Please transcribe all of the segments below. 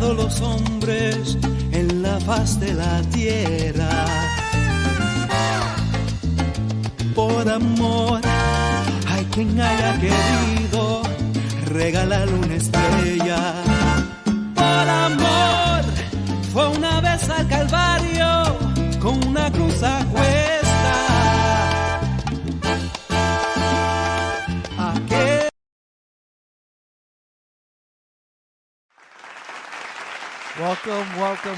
cambiado los hombres en la faz de la tierra. Por amor, hay quien haya querido regalarle una estrella. Por amor, fue una vez al Calvario con una cruz a cuesta.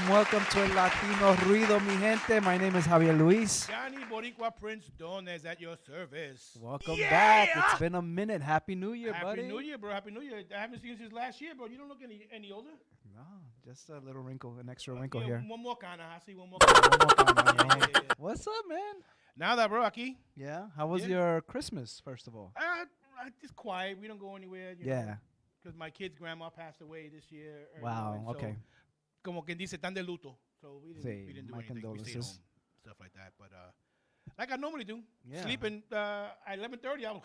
Welcome to El Latino Rudio, mi gente. My name is Javier Luis. Johnny Boricua Prince Don is at your service. Welcome back. It's been a minute. Happy New Year, buddy. Happy New Year, bro. Happy New Year. I haven't seen you since last year, bro. You don't look any older. No, just a little wrinkle, an extra wrinkle here. One more kind of. I see one more. What's up, man? Nada, bro. Aquí. Yeah. How was your Christmas, first of all? Just quiet. We don't go anywhere. Yeah. Because my kid's grandma passed away this year. Wow. Okay. Como quien dice, tan de luto. So we didn't do anything. We stayed home, stuff like that. But like I normally do, sleeping at 11:30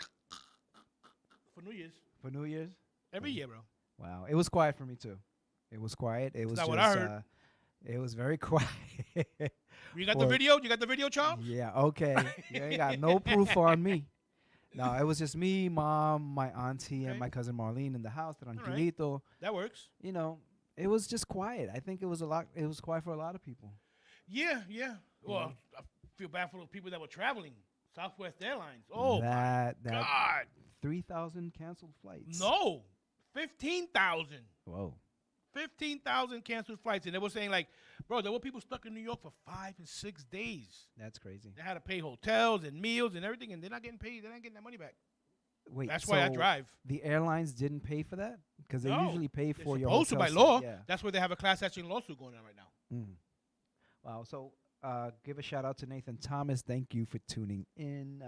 for New Year's. For New Year's? Every year, bro. Wow. It was quiet for me too. It was quiet. It was That's just, what I heard. It was very quiet. You got the video? You got the video, Charles? Yeah. Okay. You ain't got no proof on me. No, it was just me, mom, my auntie, and my cousin Marlene in the house. Tranquilito. Right. That works. You know. It was just quiet. I think it was It was quiet for a lot of people. Yeah. Well, I feel bad for the people that were traveling. Southwest Airlines. Oh, my God. 3,000 canceled flights. No, 15,000. Whoa. 15,000 canceled flights. And they were saying, like, bro, there were people stuck in New York for 5 and 6 days. That's crazy. They had to pay hotels and meals and everything, and they're not getting paid. They're not getting that money back. Wait, that's why I drive. The airlines didn't pay for that? Because they usually pay for your hotel. Supposed to by law. Yeah. That's where they have a class action lawsuit going on right now. Mm. Wow. So give a shout out to Nathan Thomas. Thank you for tuning in.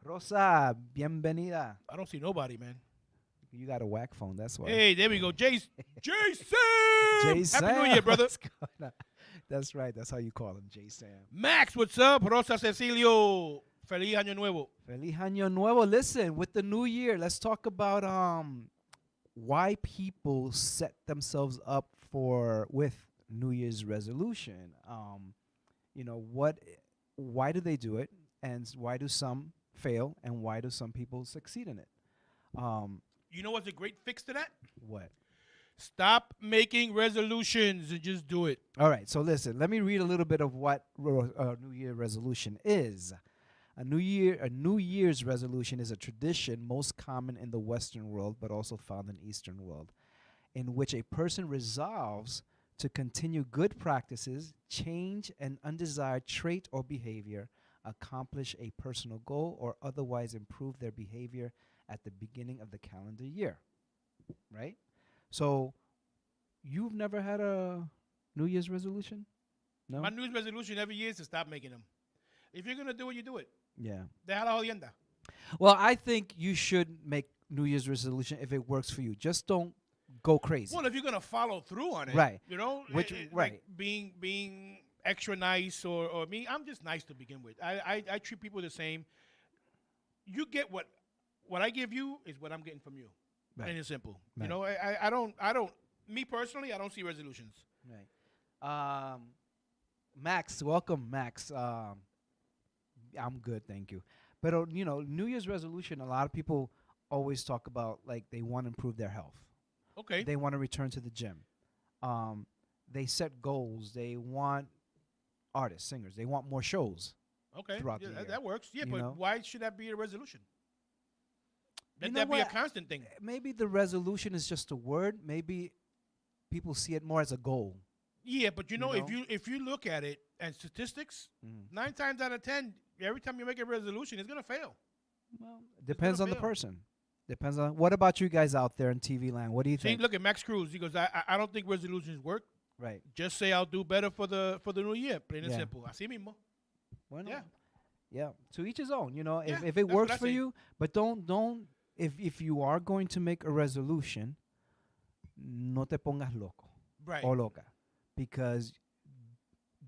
Rosa, bienvenida. I don't see nobody, man. You got a whack phone. That's why. Hey, there we go. Jason. Jason. Happy New Year, brother. That's right. That's how you call him, Jason. Max, what's up? Rosa Cecilio. Feliz Año Nuevo. Feliz Año Nuevo. Listen, with the new year, let's talk about why people set themselves up with New Year's resolution. You know, why do they do it, and why do some fail, and why do some people succeed in it? You know what's a great fix to that? What? Stop making resolutions and just do it. All right. So listen, let me read a little bit of what New Year resolution is. A New Year's resolution is a tradition most common in the Western world, but also found in Eastern world, in which a person resolves to continue good practices, change an undesired trait or behavior, accomplish a personal goal, or otherwise improve their behavior at the beginning of the calendar year. Right? So, you've never had a New Year's resolution? No? My New Year's resolution every year is to stop making them. If you're going to do it, you do it. Yeah. Déjala jodienda. Well, I think you should make New Year's resolution if it works for you. Just don't go crazy. Well, if you're gonna follow through on it, right? You know, like being extra nice or me. I'm just nice to begin with. I treat people the same. You get what I give you is what I'm getting from you. Right. And it's simple. Right. You know, I don't. Me personally, I don't see resolutions. Right. Max, welcome, Max. I'm good, thank you. But, you know, New Year's resolution, a lot of people always talk about, like, they want to improve their health. Okay. They want to return to the gym. They set goals. They want artists, singers. They want more shows. Okay. Throughout the year. That works. Yeah, but know? Why should that be a resolution? Let that be a constant thing. Maybe the resolution is just a word. Maybe people see it more as a goal. Yeah, but you know? If you look at it and statistics, 9 times out of 10, every time you make a resolution, it's gonna fail. Well, it depends on the person. Depends on. What about you guys out there in TV land? What do you think? Look at Max Cruz. He goes, I don't think resolutions work. Right. Just say I'll do better for the new year. Plain and simple. Así mismo. Bueno. Yeah. To each his own. You know, if it works for you, but don't. If you are going to make a resolution, no te pongas loco. Right. O loca. Because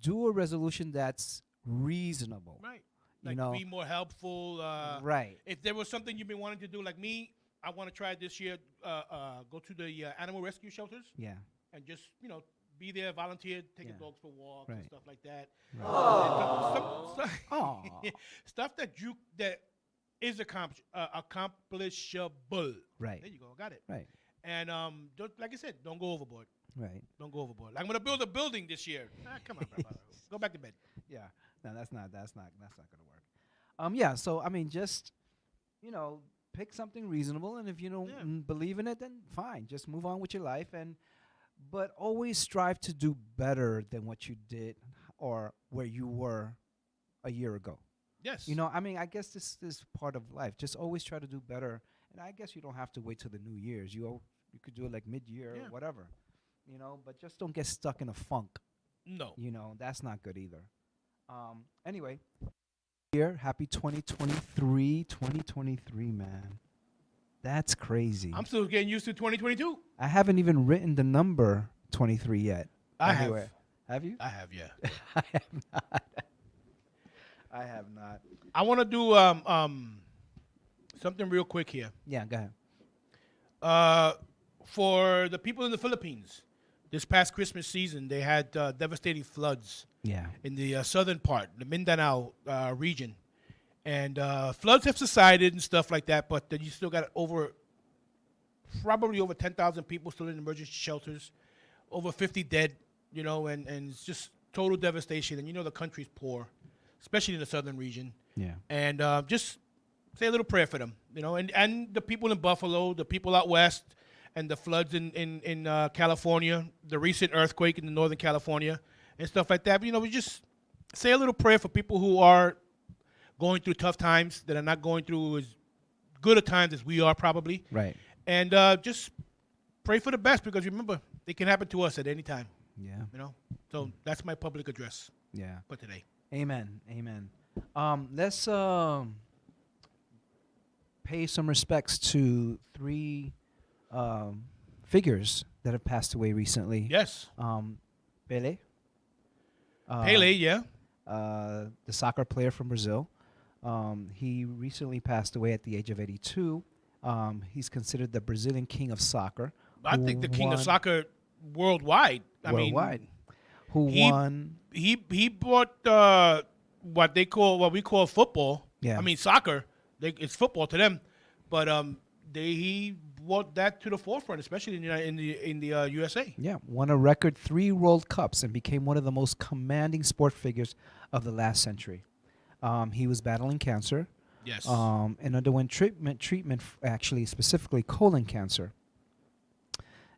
do a resolution that's reasonable. Right. Like be more helpful. Right. If there was something you've been wanting to do, like me, I want to try this year, go to the animal rescue shelters. Yeah. and just be there, volunteer, taking Yeah. dogs for walks Right. and stuff like that. Right. And Aw. stuff that is accomplishable. Right. There you go, got it. Right. And like I said, don't go overboard. Right. Don't go overboard. I'm gonna build a building this year. Come on, Grandpa. Go back to bed. Yeah. No, that's not gonna work. Yeah. So I mean, just pick something reasonable, and if you don't Yeah. believe in it, then fine. Just move on with your life, but always strive to do better than what you did or where you were a year ago. Yes. I mean, I guess this is part of life. Just always try to do better, and I guess you don't have to wait till the New Year's. You could do it like mid-year Yeah. or whatever. But just don't get stuck in a funk. No. That's not good either. Anyway, here, happy 2023, man. That's crazy. I'm still getting used to 2022. I haven't even written the number 23 yet. I Anyway, have you? I have, yeah. I have not. I have not. I want to do something real quick here. Yeah, go ahead. For the people in the Philippines, this past Christmas season, they had devastating floods Yeah. in the southern part, the Mindanao region. And floods have subsided and stuff like that, but then you still got probably over 10,000 people still in emergency shelters, over 50 dead, and it's just total devastation. And the country's poor, especially in the southern region. Yeah. And just say a little prayer for them, and the people in Buffalo, the people out west, and the floods in California, the recent earthquake in the Northern California, and stuff like that. But, we just say a little prayer for people who are going through tough times, that are not going through as good a times as we are probably. Right. And just pray for the best, because remember, it can happen to us at any time, Yeah. So that's my public address Yeah. for today. Amen. Amen. Let's pay some respects to three figures that have passed away recently. Yes. Pele. Pele, yeah. The soccer player from Brazil. He recently passed away at the age of 82. He's considered the Brazilian king of soccer. I think the king of soccer worldwide. Worldwide. Who he- won? He brought what we call football. Yeah. Soccer. It's football to them, but he brought that to the forefront, especially in the USA. Yeah, won a record 3 World Cups and became one of the most commanding sport figures of the last century. He was battling cancer. Yes. And underwent treatment actually specifically colon cancer,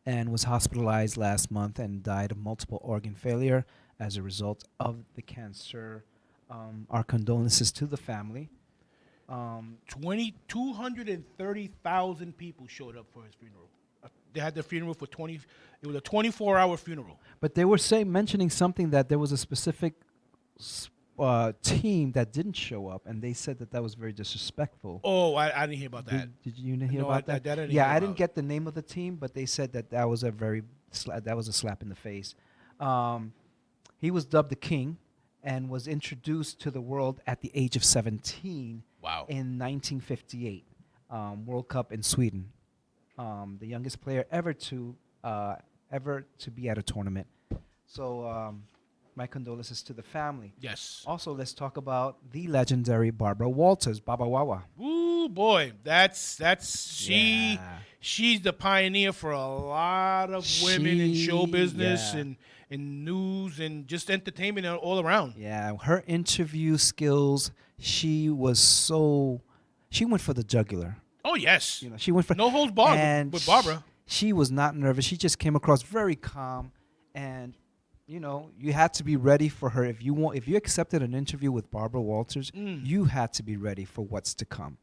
and was hospitalized last month and died of multiple organ failure as a result of the cancer. Our condolences to the family. 230,000 people showed up for his funeral. They had the funeral for 20. It was a 24-hour funeral. But they were mentioning something that there was a specific team that didn't show up, and they said that was very disrespectful. Oh, I didn't hear about that. Did you hear No, about I that? didn't Yeah, hear I didn't about get the name of the team, but they said that was a slap in the face. He was dubbed the king and was introduced to the world at the age of 17 Wow. in 1958 World Cup in Sweden. The youngest player ever to be at a tournament. So my condolences to the family. Yes. Also, let's talk about the legendary Barbara Walters, Baba Wawa. Ooh, boy, that's she. Yeah. She's the pioneer for a lot of women in show business Yeah. and in news and just entertainment all around. Yeah, her interview skills, she went for the jugular. Oh yes, She went for no holds barred and with Barbara. She was not nervous. She just came across very calm, and you had to be ready for her. If you accepted an interview with Barbara Walters, you had to be ready for what's to come,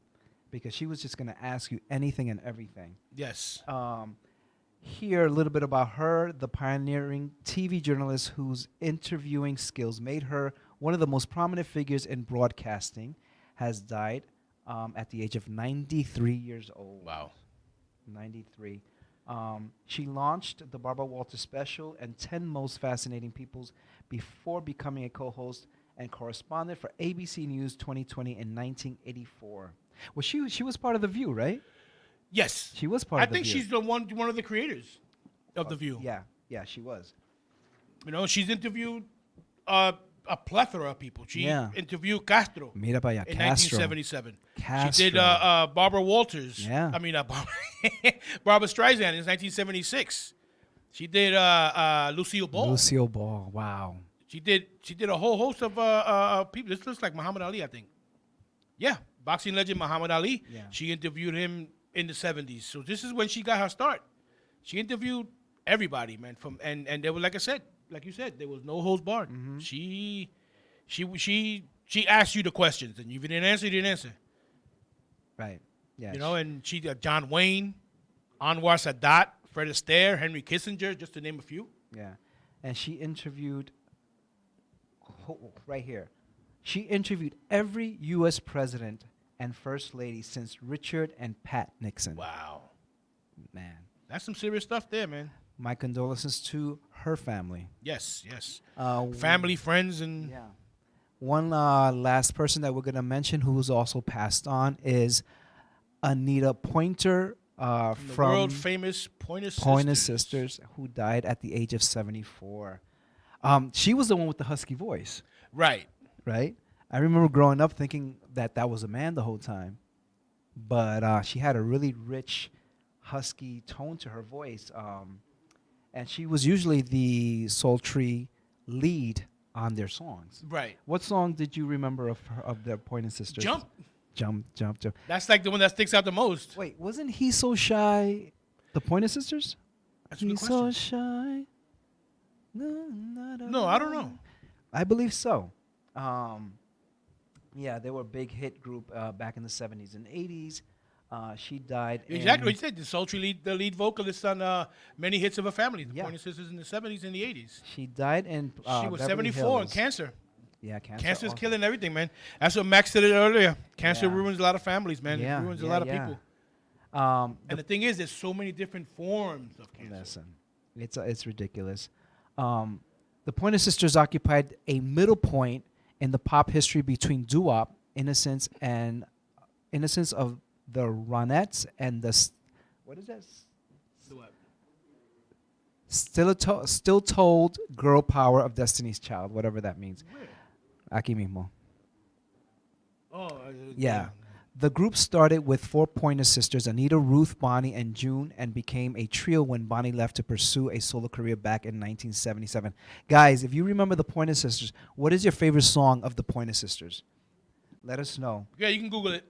because she was just going to ask you anything and everything. Yes. Hear a little bit about her, the pioneering TV journalist whose interviewing skills made her one of the most prominent figures in broadcasting, has died at the age of 93 years old. Wow. 93. She launched the Barbara Walters Special and 10 Most Fascinating Peoples before becoming a co-host and correspondent for ABC News 2020 in 1984. Well, she was part of The View, right? Yes. She was part I of The think View. she's one of the creators of The View. Yeah, Yeah, she was. You know, she's interviewed a plethora of people. She interviewed Castro Mira para allá, in Castro. 1977. Castro. She did Barbara Walters. Yeah. I mean, Barbara Streisand in 1976. She did Lucille Ball. Lucille Ball. Wow. She did a whole host of people. This looks like Muhammad Ali, I think. Yeah, boxing legend Muhammad Ali. Yeah. She interviewed him in the 70s. So this is when she got her start. She interviewed everybody, man. And there was, like I said, like you said, there was no holds barred. Mm-hmm. She asked you the questions, and if you didn't answer, you didn't answer. Right. Yeah. You know, and she John Wayne, Anwar Sadat, Fred Astaire, Henry Kissinger, just to name a few. Yeah. And she interviewed, right here, she interviewed every U.S. president and first lady since Richard and Pat Nixon. Wow. Man. That's some serious stuff there, man. My condolences to her family. Yes, yes. Family, friends, and... Yeah. One last person that we're going to mention who's also passed on is Anita Pointer from the world famous Pointer Sisters, who died at the age of 74. She was the one with the husky voice. Right. Right? I remember growing up thinking that was a man the whole time. But she had a really rich, husky tone to her voice. And she was usually the sultry lead on their songs. Right. What song did you remember of the Pointer Sisters? Jump. Jump. That's like the one that sticks out the most. Wait, wasn't He So Shy the Pointer Sisters? That's a good He's question. so shy. No, I don't know. I believe so. Yeah, they were a big hit group back in the 70s and 80s. She died. Exactly what you said. The sultry the lead vocalist on many hits of her family. The Yeah. Pointer Sisters in the 70s and the 80s. She died in She was Beverly 74 Hills. and cancer. Yeah, cancer. Cancer's also. killing everything, man. That's what Max said it earlier. Cancer Yeah. ruins a lot of families, man. Yeah, It ruins a yeah, lot of yeah. people. The And the thing is, there's so many different forms of cancer. Listen, it's ridiculous. The Pointer Sisters occupied a middle point in the pop history between doo-wop, Innocence of the Ronettes, and the what is that? So what? Still told girl power of Destiny's Child, whatever that means. Where? Aquí mismo. Oh, Yeah. The group started with 4 Pointer Sisters, Anita, Ruth, Bonnie, and June, and became a trio when Bonnie left to pursue a solo career back in 1977. Guys, if you remember the Pointer Sisters, what is your favorite song of the Pointer Sisters? Let us know. Yeah, you can Google it.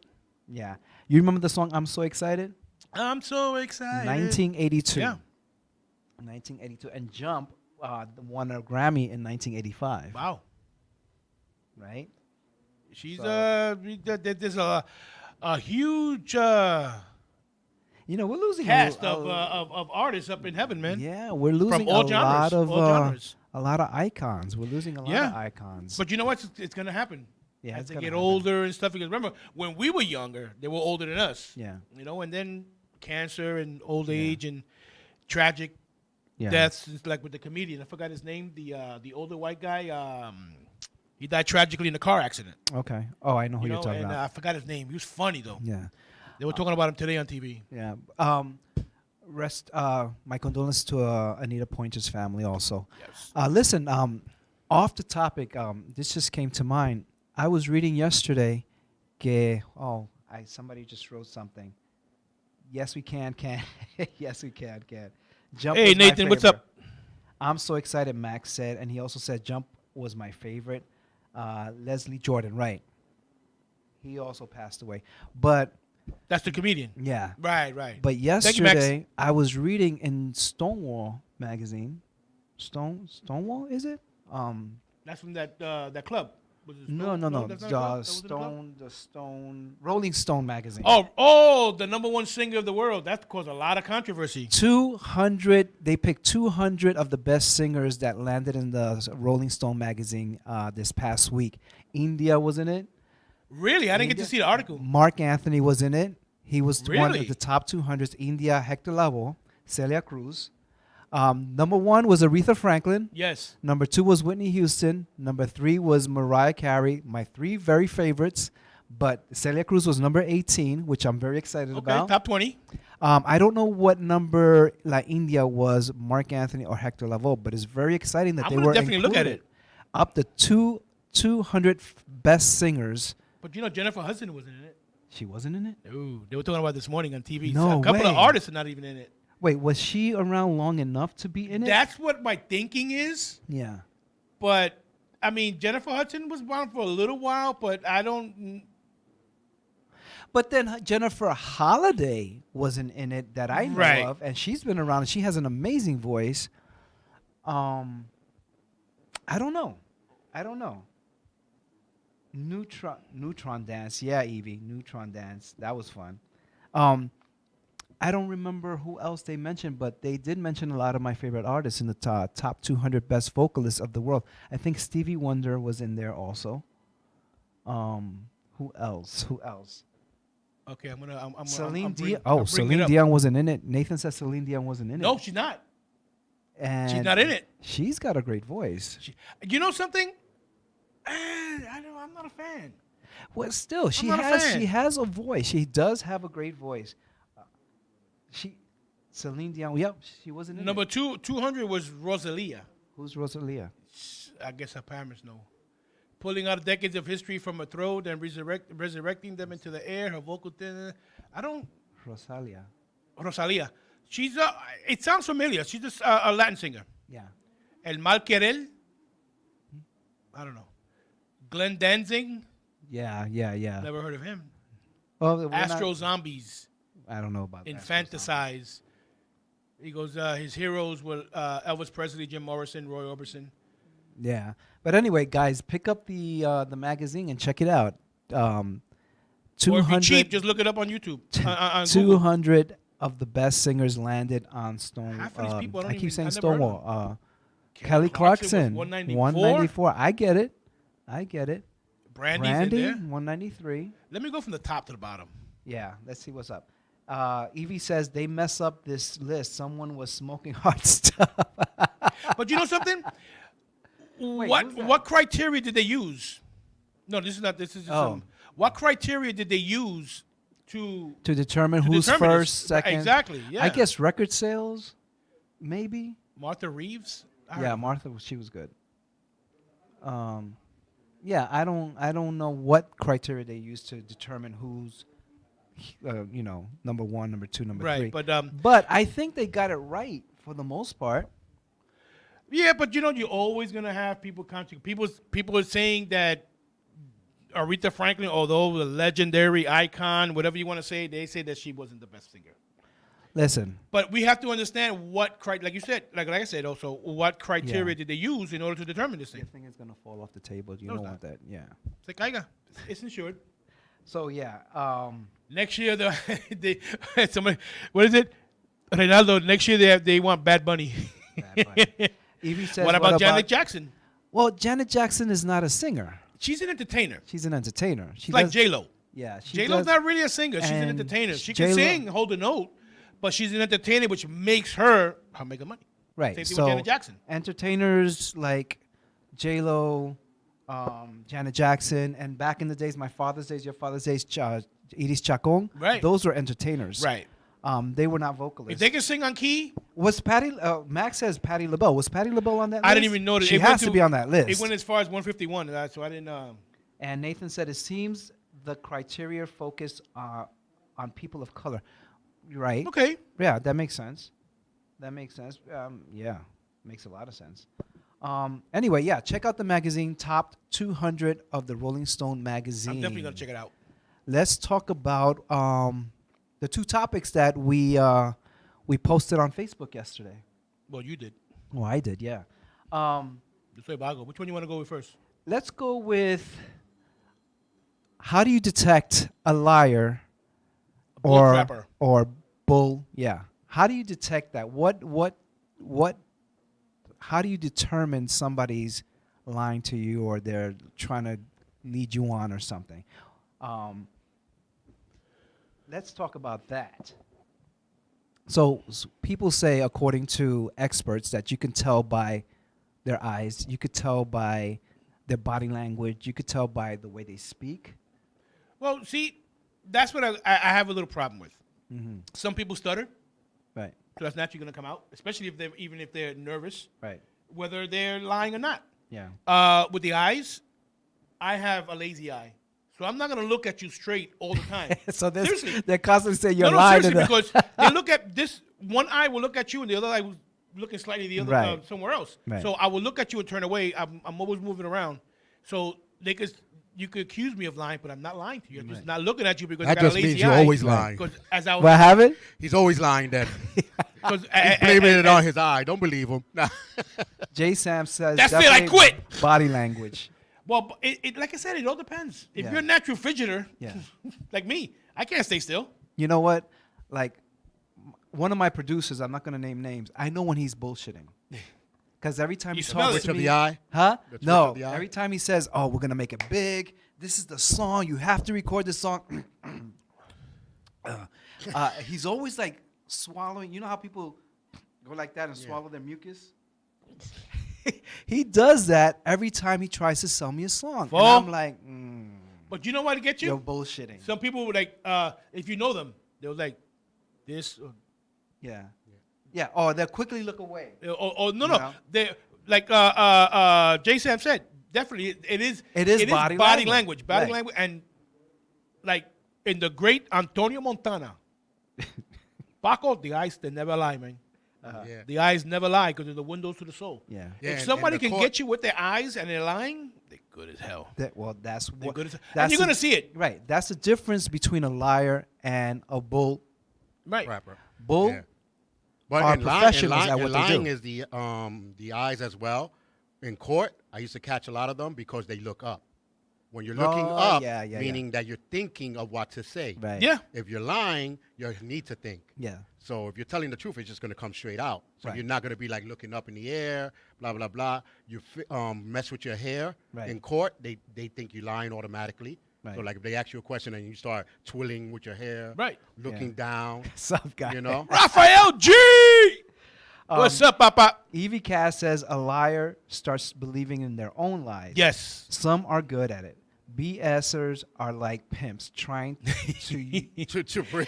Yeah. You remember the song I'm So Excited? I'm so excited. 1982. Yeah. 1982. And Jump won a Grammy in 1985. Wow. Right? She's So- there's a huge We're losing cast of artists up in heaven, man. Yeah, we're losing all a genres, lot of all genres. a lot of icons. We're losing a lot Yeah. of icons. But you know what? It's gonna happen. Yeah, As it's they gonna get happen. older and stuff. Because remember, when we were younger, they were older than us. Yeah. And then cancer and old age and tragic Yeah. deaths. It's like with the comedian. I forgot his name. The older white guy. He died tragically in a car accident. Okay. Oh, I know who You you're know, talking and about. I forgot his name. He was funny though. Yeah. They were talking about him today on TV. Yeah. My condolences to Anita Pointer's family also. Yes. Listen, off the topic, this just came to mind. I was reading yesterday somebody just wrote something. Yes, we can. Yes, we can. Jump Hey, was my Nathan, what's favorite. up? I'm so excited, Max said. And he also said Jump was my favorite. Leslie Jordan, right. He also passed away. But, That's the comedian. yeah. Right. But Thank you, Max. yesterday, I was reading in Stonewall magazine. Stonewall, is it? That's from that club. Was it No. Stone? That's not a club? That wasn't a club? Rolling Stone magazine. Oh, the #1 singer of the world. That caused a lot of controversy. 200. They picked 200 of the best singers that landed in the Rolling Stone magazine this past week. India was in it. Really? I didn't get to see the article. Mark Anthony was in it. He was one Really? of the top 200s. India, Hector Lavoe, Celia Cruz. #1 was Aretha Franklin. Yes. #2 was Whitney Houston. #3 was Mariah Carey. My 3 very favorites. But Celia Cruz was number 18, which I'm very excited Okay, about. top 20. I don't know what number La India was, Mark Anthony or Hector Lavoe, but it's very exciting that I'm they gonna were definitely look at included. it. Up to 200 best singers. But Jennifer Hudson wasn't in it. She wasn't in it? Ooh, they were talking about this morning on TV. No A couple of way. artists are not even in it. Wait, was she around long enough to be in it? That's what my thinking is. Yeah. But I mean, Jennifer Hudson was around for a little while, but I don't. But then Jennifer Holliday wasn't in it that I know Right. of, and she's been around. And she has an amazing voice. I don't know. Neutron Dance, yeah, Evie, Neutron Dance, that was fun. I don't remember who else they mentioned, but they did mention a lot of my favorite artists in the top 200 best vocalists of the world. I think Stevie Wonder was in there also. Who else? Okay, I'm Celine bring- Dion. I'll Oh, bring it Celine up. Dion wasn't in it. Nathan said Celine Dion wasn't in No, it. she's not. And She's not in it. She's got a great voice. You know something? I'm not a fan. Well, still, she not a fan. has a voice. She does have a great voice. Celine Dion. Yep, she wasn't in Number it. 200 was Rosalia. Who's Rosalia? I guess her parents know. Pulling out decades of history from her throat and resurrecting them into the air. Her vocal Rosalia. Rosalia. She's it sounds familiar. She's just a Latin singer. Yeah. El Mal Querer. I don't know. Glenn Danzig. Yeah. Never heard of him. Well, we're Astro not- Zombies. I don't know about that. Infanticize. He goes, his heroes were Elvis Presley, Jim Morrison, Roy Orbison. Yeah, but anyway, guys, pick up the magazine and check it out. Or if you're 200, cheap, just look it up on YouTube. On Google. 200 of the best singers landed on Stone. Half of these people I don't I keep even- saying I never heard of Stonewall. Kelly Clarkson, was 194. I get it. Brandy's Brandy, in there. 193. Let me go from the top to the bottom. Yeah, let's see what's up. Evie says they mess up this list. Someone was smoking hard stuff. But you know something? Wait, what who's that? what criteria did they use? No, this is not. This is just Oh. what criteria did they use to to determine to who's determine first, this? second. Exactly. Yeah. I guess record sales, maybe. Martha Reeves. I Yeah, don't know. Martha, she was good. Yeah, I don't know what criteria they use to determine who's, number one, number two, number three. Right, But I think they got it right for the most part. yeah, but you're always gonna have people People are saying that Aretha Franklin, although a legendary icon, whatever you want to say, they say that she wasn't the best singer. Listen, But we have to understand like you said, like I said also, what criteria Yeah. did they use in order to determine this your thing? thing is gonna fall off the table. You No, don't it's want that. Yeah. Se caiga. It's insured. So yeah. Next year, somebody, what is it? Reynaldo, next year they want Bad Bunny. Bad Bunny. Evie says, what about Janet Jackson? Well, Janet Jackson is not a singer. She's an entertainer. She's an entertainer. She She's like does- J-Lo. Yeah, she J-Lo's does- not really a singer. She's an and entertainer. She can J-Lo sing, hold a note, but she's an entertainer, which makes her making money. Right. Same thing So with Janet Jackson. entertainers like J-Lo, Janet Jackson, and back in the days, my father's days, your father's days, Iris Chacon. Right. Those were entertainers. Right. They were not If vocalists. they can sing on key, Was Patty? Max says Patty LaBelle. Was Patty LaBelle on that list? I didn't even notice. She It went has to be on that list. It went as far as 151, so I didn't. And Nathan said it seems the criteria focus on people of color. Right. Okay. Yeah, that makes sense. Yeah, makes a lot of sense. Anyway, yeah, check out the magazine, Top 200 of the Rolling Stone magazine. I'm definitely going to check it out. Let's talk about the two topics that we posted on Facebook yesterday. Well, you did. Well, I did, yeah. This way, Bago. Which one you want to go with first? Let's go with how do you detect a liar A bull crapper. or bull? Yeah. How do you detect that? How do you determine somebody's lying to you or they're trying to lead you on or something? Let's talk about that. So people say, according to experts, that you can tell by their eyes, you could tell by their body language, you could tell by the way they speak. Well, see, that's what I have a little problem with. Some people stutter, Right. so that's naturally going to come out, especially if they're nervous, Right. whether they're lying or not. Yeah. With the eyes, I have a lazy eye, so I'm not going to look at you straight all the time. So Seriously. they're constantly saying you're No, lying. seriously, because they look at this. One eye will look at you, and the other eye will looking slightly the other Right. somewhere else. Right. So I will look at you and turn away. I'm always moving around. So you could accuse me of lying, but I'm not lying to you. I'm just not looking at you because That I got just a lazy means you're eye. always lying. Because as I was, What happened? He's always lying then. because He's blaming it on his eye. Don't believe him. Nah. J. Sam says That's it, I definitely quit. Body language. Well, it like I said, it all depends. If Yeah. you're a natural fidgeter, Yeah. like me, I can't stay still. You know what? Like, one of my producers, I'm not going to name names, I know when he's bullshitting. Because every time he smell talks it. to Twitch of me, the eye? huh? The twitch No. of the eye? Every time he says, "Oh, we're gonna make it big. This is the song. You have to record this song." He's always like swallowing. You know how people go like that and swallow their mucus? He does that every time he tries to sell me a song, and I'm like, But you know what to get you? "You're bullshitting." Some people would like, if you know them, they'll like this. Yeah. Yeah. Oh, they'll quickly look away. No, know? they like J. Sam said. Definitely, it is body language, Right. language, and like in the great Antonio Montana, Paco, the eyes they never lie, man. Yeah. The eyes never lie because they're the windows to the soul. Yeah. Yeah, If and somebody the can court- get you with their eyes and they're lying, they're good as hell. That's They're what. good as hell. That's And you're gonna see it, Right. That's the difference between a liar and a bull. right? Rapper. Bull. Yeah. But Are in professionals at what they lying do. is the eyes as well. In court, I used to catch a lot of them because they look up. When you're looking Oh, up, yeah, yeah, meaning that you're thinking of what to say. Right. Yeah. If you're lying, you need to think. Yeah. So if you're telling the truth, it's just going to come straight out. So Right. you're not going to be like looking up in the air, blah, blah, blah. You mess with your hair. Right. In court, they think you're lying automatically. Right. So like if they ask you a question and you start twirling with your hair, Right. looking down, Some guy. you know. Raphael G. What's up, Papa? Evie Cass says a liar starts believing in their own lies. Yes. Some are good at it. BSers are like pimps trying to to bring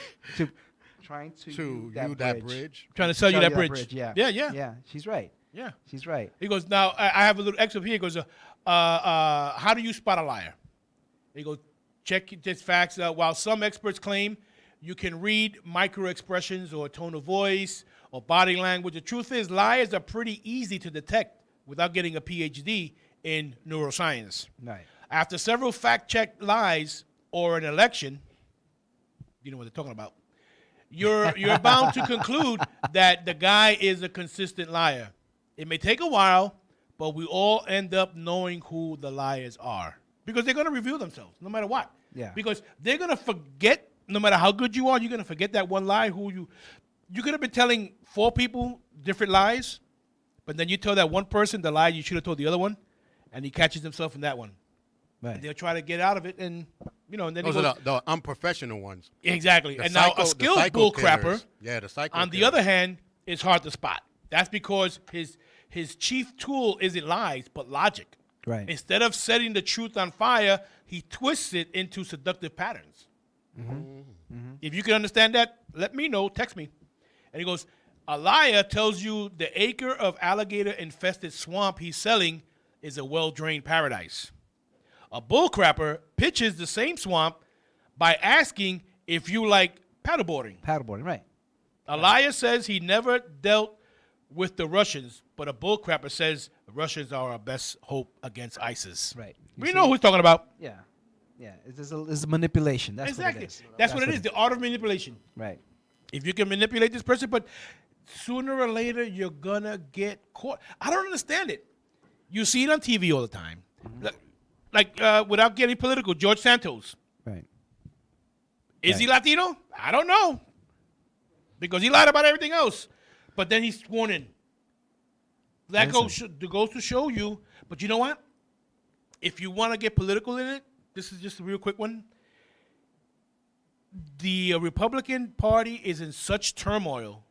trying to to use you that bridge. Trying to sell you that bridge. Yeah. Yeah, yeah. Yeah. She's right. Yeah. She's right. He goes, now, I have a little excerpt here. He goes, how do you spot a liar? He goes, check this facts. While some experts claim you can read micro expressions or tone of voice or body language, the truth is liars are pretty easy to detect without getting a PhD in neuroscience. Right. After several fact-checked lies or an election, you know what they're talking about, you're bound to conclude that the guy is a consistent liar. It may take a while, but we all end up knowing who the liars are because they're going to reveal themselves no matter what. Yeah. Because they're going to forget, no matter how good you are, you're going to forget that one lie you could have been telling 4 people different lies, but then you tell that one person the lie you should have told the other one, and he catches himself in that one. Right. And they'll try to get out of it, and and then Those he are goes, the unprofessional ones. exactly. The And psycho- now a the skilled psycho bull killers. crapper, Yeah, the psycho on the killers. other hand, is hard to spot. That's because his chief tool isn't lies, but logic. Right. Instead of setting the truth on fire, he twists it into seductive patterns. If you can understand that, let me know. Text me. And he goes, a liar tells you the acre of alligator-infested swamp he's selling is a well-drained paradise. A bullcrapper pitches the same swamp by asking if you like paddleboarding. Paddleboarding. Right. A liar says he never dealt with the Russians, but a bullcrapper says the Russians are our best hope against ISIS. Right. We know who he's talking about. Yeah. Yeah. It's a manipulation. That's Exactly. what it is. That's what it is, the art of manipulation. Right. If you can manipulate this person, but sooner or later you're gonna get caught. I don't understand it. You see it on TV all the time. Like without getting political, George Santos. Right. Is he Latino? I don't know. Because he lied about everything else. But then he's sworn in. That goes to show you. But you know what? If you want to get political in it, this is just a real quick one. The Republican Party is in such turmoil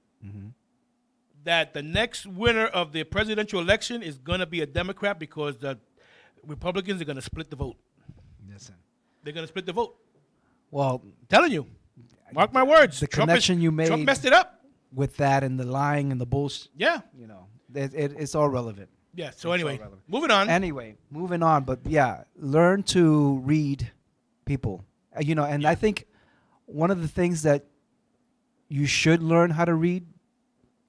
that the next winner of the presidential election is going to be a Democrat because the Republicans are going to split the vote. Listen. They're going to split the vote. Well, Telling you. Mark my words. The Trump connection you made Trump messed it up. with that and the lying and the bullshit. Yeah. You know, it's all relevant. Yeah. So It's anyway, all relevant. moving on. Anyway, moving on. But yeah, learn to read people. You know, and I think one of the things that you should learn how to read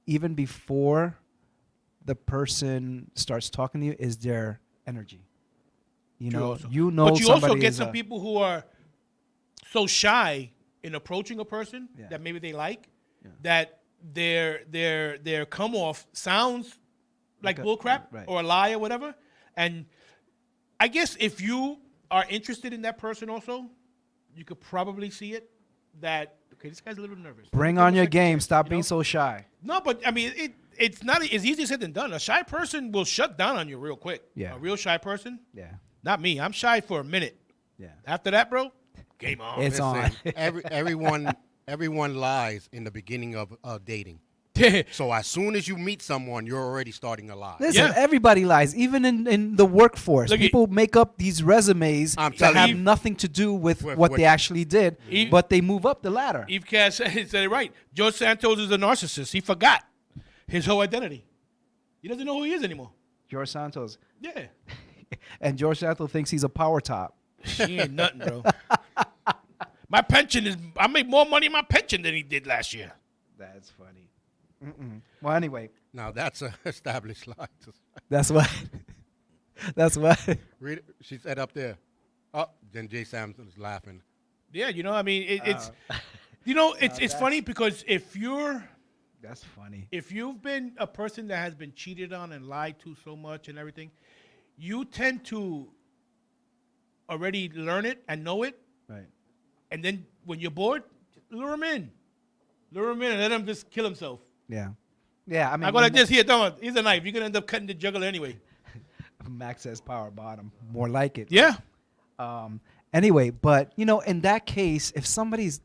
even before the person starts talking to you is their energy. You True know, also. you know, But you also somebody get is some people who are so shy in approaching a person Yeah. that maybe they like Yeah. that their come off sounds like bull crap right. or a lie or whatever. And I guess if you are interested in that person also, you could probably see it that okay, this guy's a little nervous. Bring Give him on a your second game. chance, Stop you being know? so shy. No, but I mean it's not it's easier said than done. A shy person will shut down on you real quick. Yeah. A real shy person. Yeah. Not me. I'm shy for a minute. Yeah. After that, bro, game on. It's on. Everyone lies in the beginning of dating. So as soon as you meet someone, you're already starting a lie. Listen, Yeah. everybody lies, even in the workforce. Look, People make up these resumes I'm that telling have you. nothing to do with With what what- they actually did, Eve- but they move up the ladder. Eve Cass said it right. George Santos is a narcissist. He forgot his whole identity. He doesn't know who he is anymore. George Santos. Yeah. And George Santos thinks he's a power top. She ain't nothing, bro. My pension is, I make more money in my pension than he did last year. That's funny. Well, anyway, Now that's an established lie. that's what. That's what. Read it. She said up there. Oh, then Jay Samson is laughing. Yeah, you know, I mean, it's, you know, it's funny because if That's funny. you've been a person that has been cheated on and lied to so much and everything, you tend to already learn it and know it. Right. And then when you're bored, lure him in. Lure him in and let him just kill himself. Yeah. Yeah. I mean, I go like this. Here, don't. Here's a knife. You're going to end up cutting the jugular anyway. Max says power bottom. More like it. Yeah. Anyway, but you know, in that case, if somebody's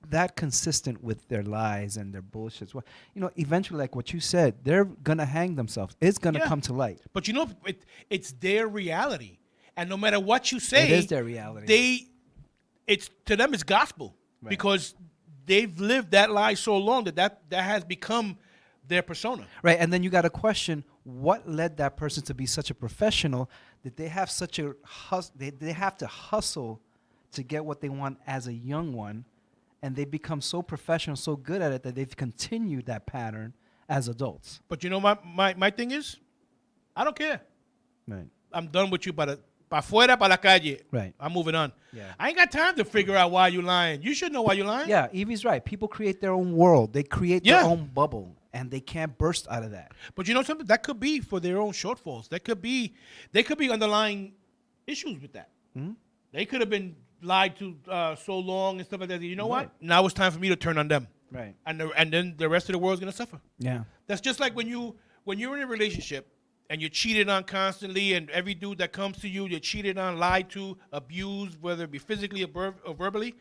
that consistent with their lies and their bullshits, well, you know, eventually, like what you said, they're gonna hang themselves. It's gonna Yeah. come to light. But you know, it's their reality. And no matter what you say, It is their reality. To them, it's gospel. Right. Because they've lived that lie so long that has become their persona. Right, and then you got to question what led that person to be such a professional that they have such a they have to hustle to get what they want as a young one, and they become so professional, so good at it that they've continued that pattern as adults. But you know, my thing is, I don't care. Right. I'm done with you pa fuera, pa la calle. Right. I'm moving on. Yeah. I ain't got time to figure out why you lying. You should know why you lying. Yeah, Evie's right. People create their own world. They create Yeah. their own bubble, and they can't burst out of that. But you know something? That could be for their own shortfalls. They could be underlying issues with that. Mm-hmm. They could have been lied to so long and stuff like that. You know Right. what? Now it's time for me to turn on them. Right. And then the rest of the world's gonna suffer. Yeah. That's just like when you're in a relationship and you're cheated on constantly, and every dude that comes to you, you're cheated on, lied to, abused, whether it be physically or verbally.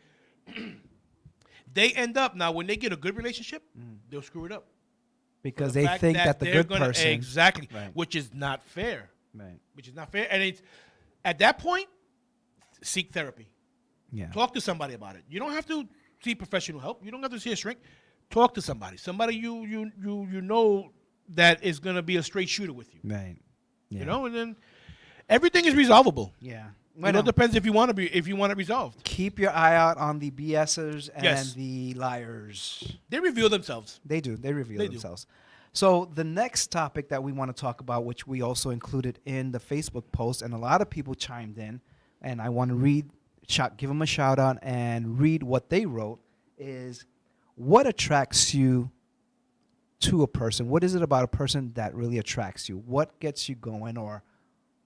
They end up now when they get a good relationship, they'll screw it up. Because The they fact think that the they're good gonna- person. exactly, Right. which is not fair. Right. Which is not fair, and it's at that point, seek therapy. Yeah. Talk to somebody about it. You don't have to seek professional help. You don't have to see a shrink. Talk to somebody. Somebody you know that is gonna be a straight shooter with you. Right. Yeah. You know, and then everything is resolvable. Yeah. It all depends if you want it resolved. Keep your eye out on the BSers and Yes. the liars. They reveal themselves. They do. They reveal They do. themselves. So the next topic that we want to talk about, which we also included in the Facebook post, and a lot of people chimed in, and I want to give them a shout out and read what they wrote, is what attracts you to a person? What is it about a person that really attracts you? What gets you going, or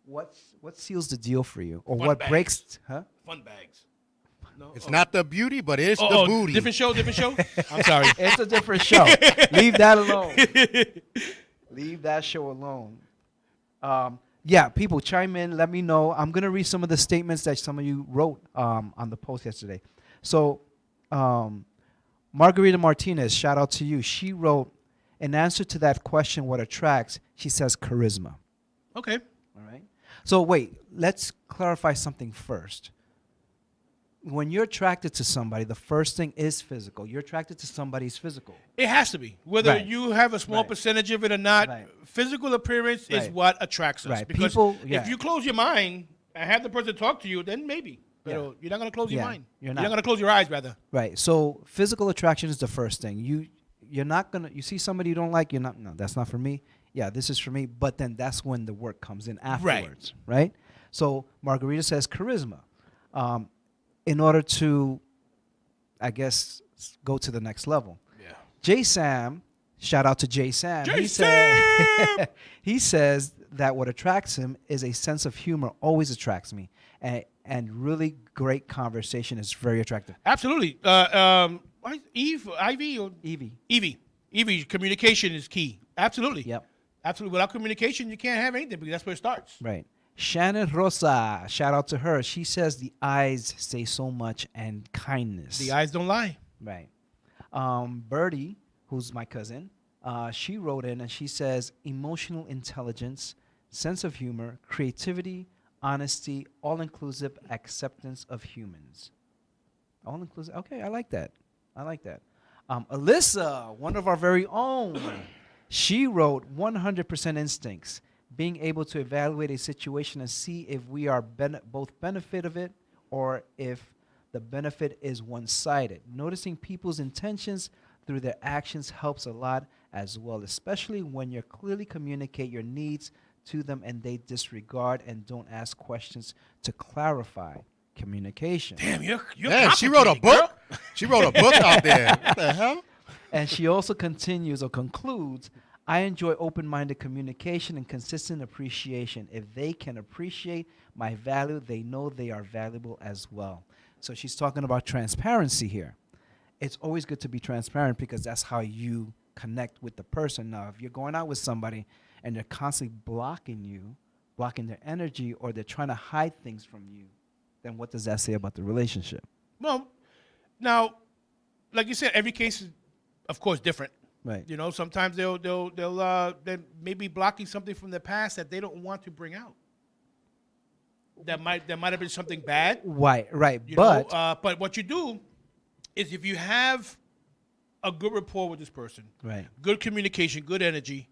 what seals the deal for you, or Fun what bags. breaks? Huh? Fun bags. No, It's not the beauty, but it's the booty. Different show. I'm sorry. It's a different show. Leave that alone. Leave that show alone. Yeah, people chime in. Let me know. I'm going to read some of the statements that some of you wrote on the post yesterday. So, Margarita Martinez, shout out to you. She wrote, in answer to that question, what attracts, she says charisma. Okay. All right. So, wait, let's clarify something first. when you're attracted to somebody, the first thing is physical. You're attracted to somebody's physical. It has to be. Whether Right. you have a small Right. percentage of it or not, Right. physical appearance is Right. what attracts us. Right. Because People- yeah. if you close your mind and have the person talk to you, then maybe. But Yeah. you're not going to close your Yeah, mind. you're You're not. not going to close your eyes, rather. Right. So physical attraction is the first thing. You're not gonna. You see somebody you don't like. You're not. No, that's not for me. Yeah, this is for me. But then that's when the work comes in afterwards. Right. So Margarita says charisma. In order to, I guess, go to the next level. Yeah. J Sam, shout out to J Sam. J. He Sam! said he says that what attracts him is a sense of humor. Always attracts me, and really great conversation is very attractive. Absolutely. Ivy, or Evie. Evie, communication is key. Absolutely. Yep. Absolutely. Without communication, you can't have anything because that's where it starts. Right. Shannon Rosa, shout out to her. She says the eyes say so much and kindness. The eyes don't lie. Right. Birdie, who's my cousin, she wrote in and she says emotional intelligence, sense of humor, creativity, honesty, all-inclusive acceptance of humans. All-inclusive. Okay, I like that. I like that. Alyssa, one of our very own, she wrote 100% instincts, being able to evaluate a situation and see if we are both benefit of it or if the benefit is one-sided. Noticing people's intentions through their actions helps a lot as well, especially when you clearly communicate your needs to them and they disregard and don't ask questions to clarify communication. Damn, you're Yeah, she wrote a complicated, girl. book. She wrote a book out there. What the hell? And she also continues or concludes, I enjoy open-minded communication and consistent appreciation. If they can appreciate my value, they know they are valuable as well. So she's talking about transparency here. It's always good to be transparent because that's how you connect with the person. Now, if you're going out with somebody and they're constantly blocking you, blocking their energy, or they're trying to hide things from you, then what does that say about the relationship? Well, now, like you said, every case is, of course, different. Right. You know, sometimes they'll maybe blocking something from the past that they don't want to bring out. That might have been something bad. Right, right. You But know, but what you do is if you have a good rapport with this person, right, good communication, good energy,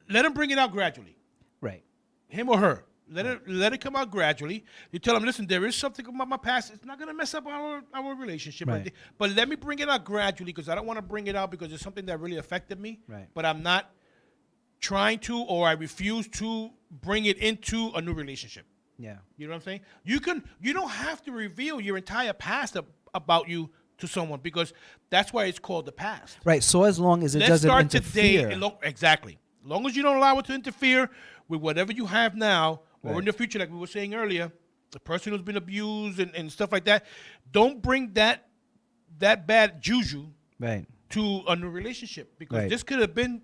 let them bring it out gradually. right. Him or her. Let it come out gradually. You tell them, listen, there is something about my past. It's not going to mess up our relationship. Right. But let me bring it out gradually because I don't want to bring it out because it's something that really affected me. Right. But I'm not trying to, or I refuse to bring it into a new relationship. Yeah. You know what I'm saying? You don't have to reveal your entire past about you to someone because that's why it's called the past. Right. So as long as it Let's doesn't start interfere. today. Exactly. As long as you don't allow it to interfere with whatever you have now or in the future, like we were saying earlier, the person who's been abused and stuff like that, don't bring that bad juju Right. to a new relationship because Right. this could have been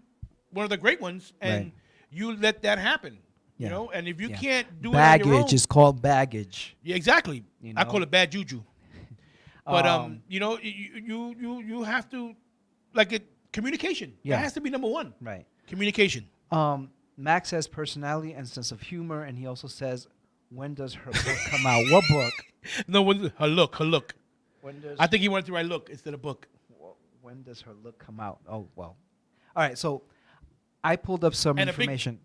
one of the great ones and Right. you let that happen. Yeah. You know, and if you Yeah. can't do it on your own, Baggage is called baggage. yeah, exactly. You I know? call it bad juju. But you know, you have to communication. Yeah. That has to be number one. Right. Communication. Max has personality and sense of humor, and he also says, "When does her book come out? What book? No, her look. When does I think he wanted to write look instead of book. when does her look come out? Oh well. All right. So I pulled up some And a big- information.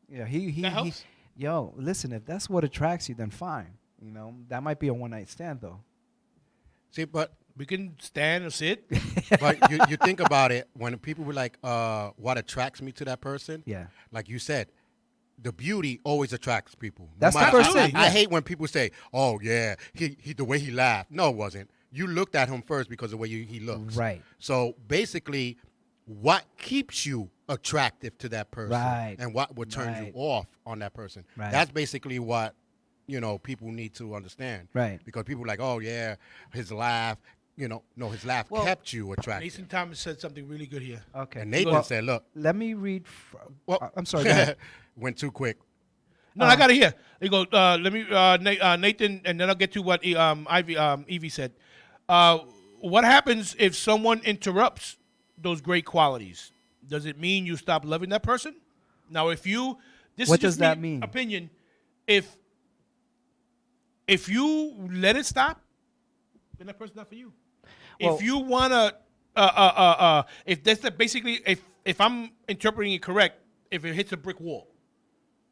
Yeah. He That helps. Yo, listen. If that's what attracts you, then fine. You know that might be a one-night stand though. See, but We can stand or sit. but you think about it when people were like, what attracts me to that person? Yeah. Like you said, the beauty always attracts people. That's the matter- first thing, I yeah. hate when people say, "Oh yeah, he the way he laughed." No, it wasn't. You looked at him first because of the way he looks. Right. So basically, what keeps you attractive to that person, Right. and what would turn Right. you off on that person? Right. That's basically what people need to understand. Right. Because people are like, "Oh yeah, his laugh." No, his laugh Well, kept you attractive. Mason Thomas said something really good here. Okay. And Nathan Well, said, "Look, let me read. well, I'm sorry. Go ahead. went too quick." No, I got it here. He goes, let me, Nathan, and then I'll get to what Evie said. What happens if someone interrupts those great qualities? Does it mean you stop loving that person? Now, this What is does just that me mean? Opinion. If you let it stop then that person's not for you. Well- If you wanna, if that's basically, if I'm interpreting it correct, if it hits a brick wall,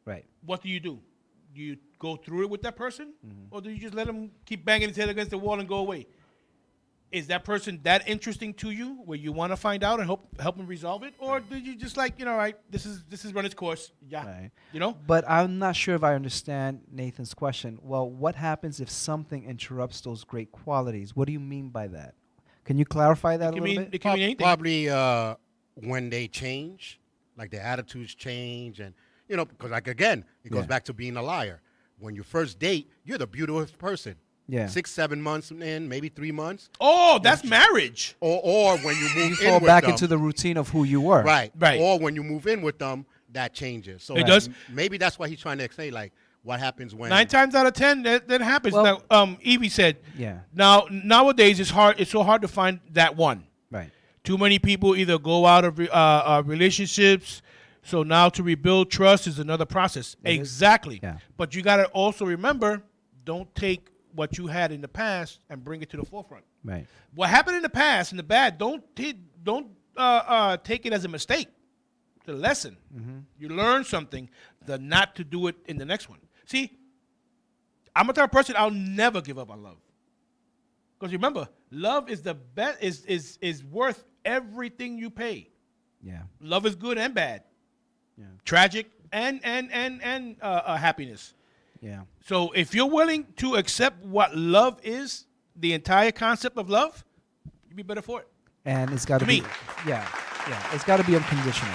Right. what do? Do you go through it with that person, or do you just let him keep banging his head against the wall and go away? Is that person that interesting to you, where you want to find out and help him resolve it, or do you just like, right? This is run its course, yeah, Right. But I'm not sure if I understand Nathan's question. Well, what happens if something interrupts those great qualities? What do you mean by that? Can you clarify that a little bit? It can mean anything. Probably when they change, like their attitudes change, and because like again, it goes back to being a liar. When you first date, you're the beautiful person. Yeah. 6-7 months in, maybe 3 months. Oh, that's marriage. Or when you move You in fall with back them, into the routine of who you were. right. Right. Or when you move in with them, that changes. So It does. Maybe that's why he's trying to say, like, what happens when 9 times out of 10, that happens. Well- Now, Evie said, Yeah. Now nowadays it's hard. It's so hard to find that one. Right. Too many people either go out of relationships. So now to rebuild trust is another process. Exactly. Yeah. But you got to also remember, don't take what you had in the past and bring it to the forefront. Right. What happened in the past, in the bad, don't take it as a mistake. It's a lesson. You learn something, not to do it in the next one. See, I'm a type of person, I'll never give up on love. Because remember, love is the best, is worth everything you pay. Yeah. Love is good and bad. Yeah. Tragic and happiness. Yeah. So if you're willing to accept what love is, the entire concept of love, you'd be better for it. And it's got to be. me. Yeah. Yeah. It's got to be unconditional.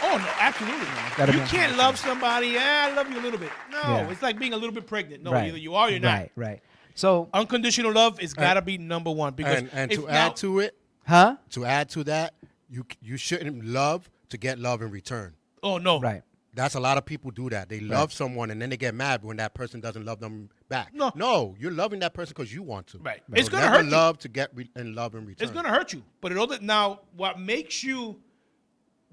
Oh, no, absolutely. gotta You be can't unconditional. love somebody, I love you a little bit. No, Yeah. it's like being a little bit pregnant. No, Right. either you are or you're not. Right. Right. So, Unconditional love has got to be number one. Because and if to now- add to it, huh? to add to that, you shouldn't love to get love in return. Oh, no. Right. That's a lot of people do that. They love someone and then they get mad when that person doesn't love them back. No. You're loving that person because you want to. Right. So It's going to never hurt you. love to get and love in return. It's going to hurt you. But now, what makes you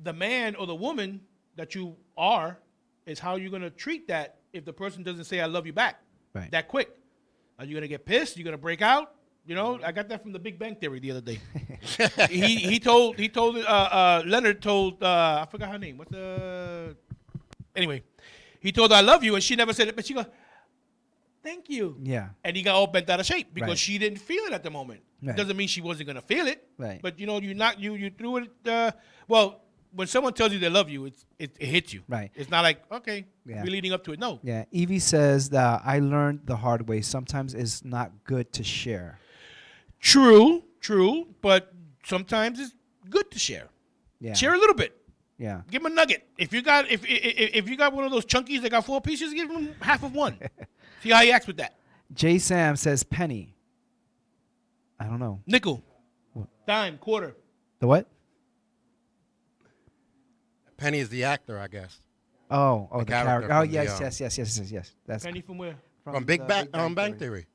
the man or the woman that you are is how you're going to treat that if the person doesn't say, I love you back Right. that quick. Are you going to get pissed? You're going to break out? I got that from the Big Bang Theory the other day. he told Leonard told, I forgot her name. Anyway, he told her, I love you, and she never said it, but she goes, thank you. Yeah. And he got all bent out of shape because Right. she didn't feel it at the moment. Right. Doesn't mean she wasn't gonna feel it. Right. But you threw it. Well, when someone tells you they love you, it hits you. Right. It's not like, okay, Yeah. we're leading up to it. No. Yeah. Evie says that I learned the hard way. Sometimes it's not good to share. True, but sometimes it's good to share. Yeah. Share a little bit. Yeah. Give him a nugget. If you got one of those chunkies that got 4 pieces, give him half of one. See how he acts with that. J. Sam says penny. I don't know. Nickel, dime, quarter. The what? Penny is the actor, I guess. Oh, The the character character. Oh, from the, yes. That's Penny from where? From the Big Bang Theory.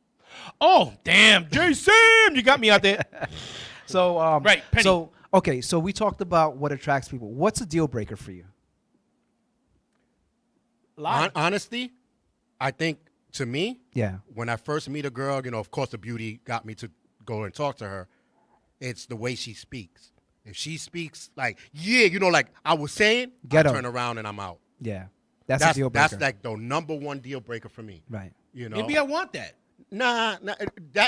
Oh, damn, J. Sam, you got me out there. So, Right, penny. So, okay, so we talked about what attracts people. What's a deal breaker for you? Lie. Honesty, I think to me, Yeah. when I first meet a girl, of course the beauty got me to go and talk to her. It's the way she speaks. If she speaks like, like I was saying, I Ghetto. turn around and I'm out. Yeah. That's a deal breaker. That's like the number one deal breaker for me. Right. Maybe I want that. Nah,